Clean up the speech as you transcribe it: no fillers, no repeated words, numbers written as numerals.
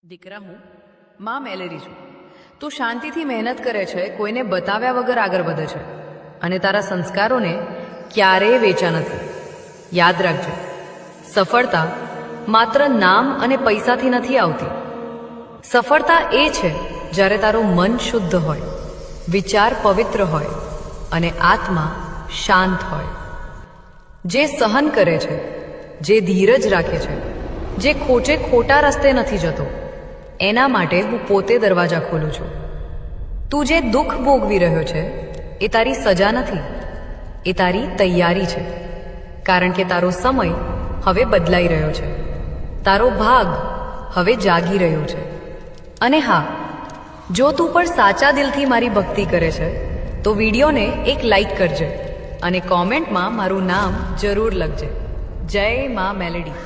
દીકરા, હું માં મેલેરી છું. તું શાંતિથી મહેનત કરે છે, કોઈને બતાવ્યા વગર આગળ વધે છે અને તારા સંસ્કારોને ક્યારેય વેચા નથી. યાદ રાખજે, સફળતા માત્ર નામ અને પૈસાથી નથી આવતી. સફળતા એ છે જ્યારે તારું મન શુદ્ધ હોય, વિચાર પવિત્ર હોય અને આત્મા શાંત હોય. જે સહન કરે છે, જે ધીરજ રાખે છે, જે ખોટા રસ્તે નથી જતો, એના માટે હું પોતે દરવાજા ખોલું છું. તું જે દુઃખ ભોગવી રહ્યો છે એ તારી સજા નથી, એ તારી તૈયારી છે. કારણ કે તારો સમય હવે બદલાઈ રહ્યો છે, તારો ભાગ હવે જાગી રહ્યો છે. અને હા, જો તું પણ સાચા દિલથી મારી ભક્તિ કરે છે તો વિડીયોને એક લાઈક કરજે અને કોમેન્ટમાં મારું નામ જરૂર લખજે. જય માં મેલેડી.